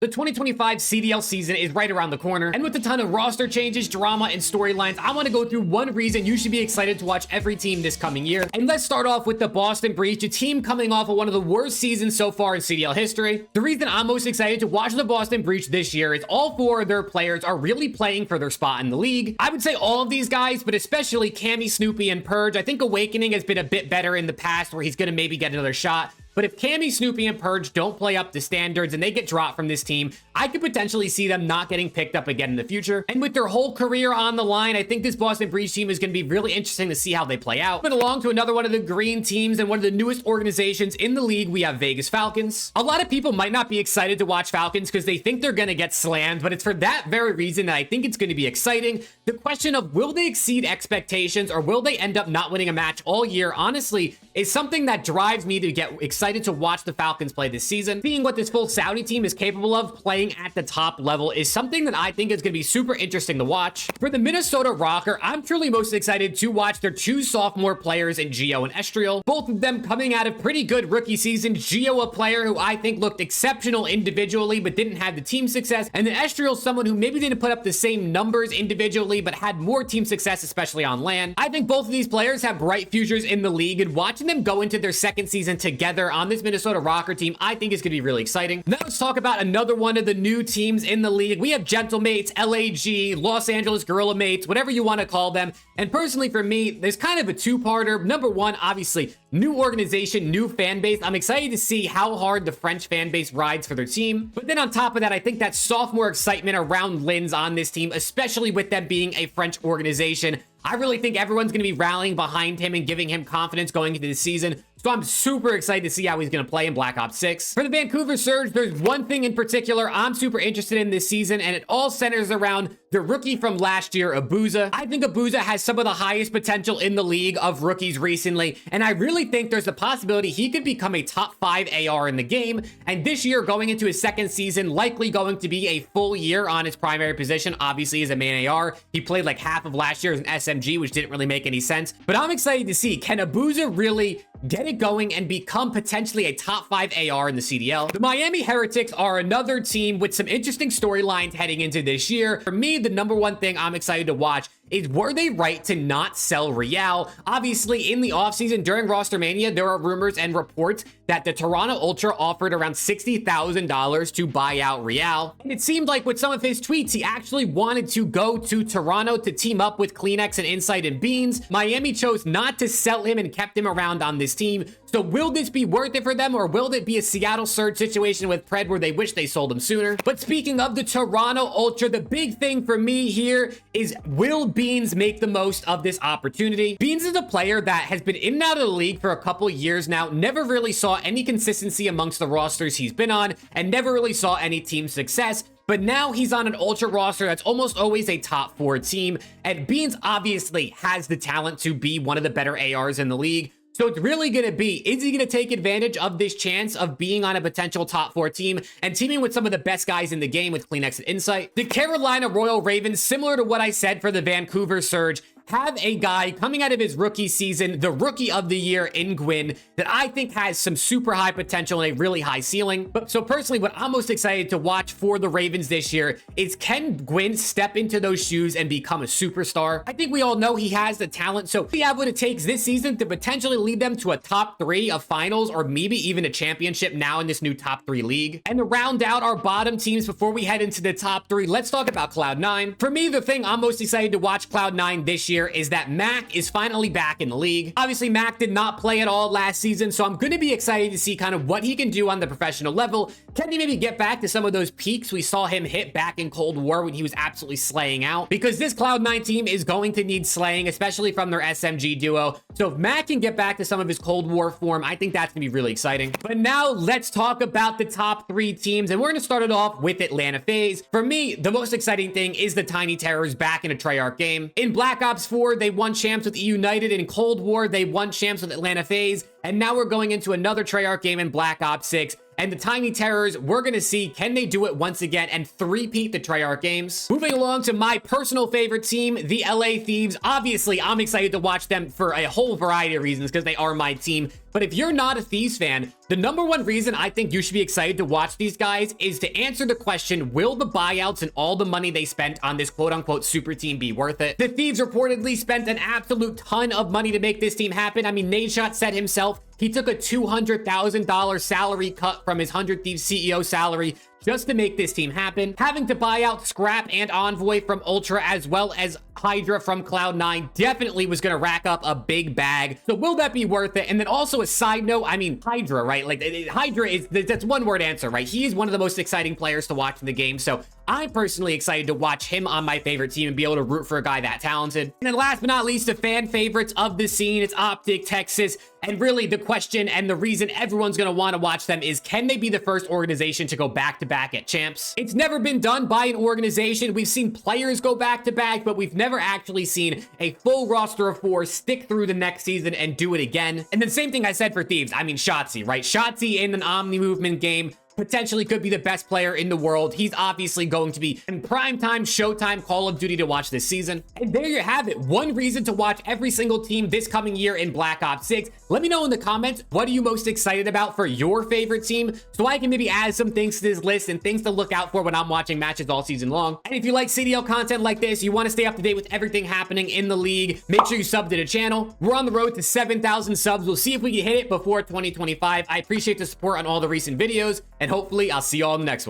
The 2025 CDL season is right around the corner, and with a ton of roster changes, drama, and storylines, I want to go through one reason you should be excited to watch every team this coming year. And let's start off with the Boston Breach, a team coming off of one of the worst seasons so far in CDL history. The reason I'm most excited to watch the Boston Breach this year is all four of their players are really playing for their spot in the league. I would say all of these guys, but especially Cammy, Snoopy, and Purge. I think Awakening has been a bit better in the past where he's going to maybe get another shot. But if Cammy, Snoopy, and Purge don't play up to standards and they get dropped from this team, I could potentially see them not getting picked up again in the future. And with their whole career on the line, I think this Boston Breach team is going to be really interesting to see how they play out. Moving along to another one of the green teams and one of the newest organizations in the league, we have Vegas Falcons. A lot of people might not be excited to watch Falcons because they think they're going to get slammed, but it's for that very reason that I think it's going to be exciting. The question of will they exceed expectations or will they end up not winning a match all year, honestly, is something that drives me to get excited to watch the Falcons play this season. Seeing what this full Saudi team is capable of playing at the top level is something that I think is going to be super interesting to watch. For the Minnesota Rocker, I'm truly most excited to watch their two sophomore players in Gio and Estriel. Both of them coming out of pretty good rookie seasons. Gio, a player who I think looked exceptional individually but didn't have the team success, and then Estriel, someone who maybe didn't put up the same numbers individually but had more team success, especially on land. I think both of these players have bright futures in the league, and watching them go into their second season together on this Minnesota Rocker team, I think is going to be really exciting. Now let's talk about another one of the new teams in the league. We have Gentlemates, LAG, Los Angeles Gorilla Mates, whatever you want to call them. And personally for me, there's kind of a two-parter. Number one, obviously, new organization, new fan base. I'm excited to see how hard the French fan base rides for their team. But then on top of that, I think that sophomore excitement around Linz on this team, especially with them being a French organization, I really think everyone's going to be rallying behind him and giving him confidence going into the season. So I'm super excited to see how he's going to play in Black Ops 6. For the Vancouver Surge, there's one thing in particular I'm super interested in this season, and it all centers around the rookie from last year, Abuza. I think Abuza has some of the highest potential in the league of rookies recently, and I really think there's a possibility he could become a top 5 AR in the game. And this year, going into his second season, likely going to be a full year on his primary position, obviously as a main AR. He played like half of last year as an SMG, which didn't really make any sense. But I'm excited to see, can Abuza really get it going and become potentially a top 5 AR in the CDL. The Miami Heretics are another team with some interesting storylines heading into this year. For me, the number one thing I'm excited to watch is, were they right to not sell Real? Obviously, in the offseason during Rostermania, there are rumors and reports that the Toronto Ultra offered around $60,000 to buy out Real. And it seemed like with some of his tweets, he actually wanted to go to Toronto to team up with Kleenex and Insight and Beans. Miami chose not to sell him and kept him around on this team. So will this be worth it for them, or will it be a Seattle Surge situation with Pred where they wish they sold him sooner? But speaking of the Toronto Ultra, the big thing for me here is, will Beans make the most of this opportunity? Beans is a player that has been in and out of the league for a couple years now, never really saw any consistency amongst the rosters he's been on, and never really saw any team success. But now he's on an Ultra roster that's almost always a top 4 team, and Beans obviously has the talent to be one of the better ARs in the league. So it's really going to be, is he going to take advantage of this chance of being on a potential top 4 team and teaming with some of the best guys in the game with Kleenex and Insight? The Carolina Royal Ravens, similar to what I said for the Vancouver Surge, have a guy coming out of his rookie season, the rookie of the year in Gwyn, that I think has some super high potential and a really high ceiling. But so personally, what I'm most excited to watch for the Ravens this year is, can Gwyn step into those shoes and become a superstar? I think we all know he has the talent. So we have what it takes this season to potentially lead them to a top 3 of finals, or maybe even a championship now in this new top 3 league. And to round out our bottom teams before we head into the top 3, let's talk about Cloud9. For me, the thing I'm most excited to watch Cloud9 this year is that Mac is finally back in the league. Obviously, Mac did not play at all last season, so I'm going to be excited to see kind of what he can do on the professional level. Can he maybe get back to some of those peaks we saw him hit back in Cold War when he was absolutely slaying out? Because this Cloud9 team is going to need slaying, especially from their SMG duo. So if Mac can get back to some of his Cold War form, I think that's going to be really exciting. But now let's talk about the top 3 teams, and we're going to start it off with Atlanta FaZe. For me, the most exciting thing is the Tiny Terrors back in a Treyarch game. In Black Ops 4, they won champs with United. In Cold War, they won champs with Atlanta FaZe. And now we're going into another Treyarch game in Black Ops 6. And the Tiny Terrors, we're gonna see, can they do it once again and three-peat the Treyarch games? Moving along to my personal favorite team, the LA Thieves. Obviously, I'm excited to watch them for a whole variety of reasons because they are my team. But if you're not a Thieves fan, the number one reason I think you should be excited to watch these guys is to answer the question, will the buyouts and all the money they spent on this quote-unquote super team be worth it? The Thieves reportedly spent an absolute ton of money to make this team happen. I mean, NADESHOT said himself, he took a $200,000 salary cut from his 100 Thieves CEO salary just to make this team happen. Having to buy out Scrap and Envoy from Ultra as well as Hydra from Cloud9 definitely was going to rack up a big bag. So will that be worth it? And then also a side note, I mean, Hydra, right? Like Hydra is, that's one word answer, right? He is one of the most exciting players to watch in the game. So I'm personally excited to watch him on my favorite team and be able to root for a guy that talented. And then last but not least, the fan favorites of the scene, it's OPTIC, Texas. And really the question and the reason everyone's going to want to watch them is, can they be the first organization to go back-to-back at champs? It's never been done by an organization. We've seen players go back-to-back, but we've never actually seen a full roster of 4 stick through the next season and do it again. And then same thing I said for Thieves. I mean, Shotzzy, right? Shotzzy in an Omni movement game potentially could be the best player in the world. He's obviously going to be in primetime, showtime Call of Duty to watch this season. And there you have it. One reason to watch every single team this coming year in Black Ops 6. Let me know in the comments, what are you most excited about for your favorite team? So I can maybe add some things to this list and things to look out for when I'm watching matches all season long. And if you like CDL content like this, you want to stay up to date with everything happening in the league, make sure you sub to the channel. We're on the road to 7,000 subs. We'll see if we can hit it before 2025. I appreciate the support on all the recent videos, and hopefully I'll see you all in the next one.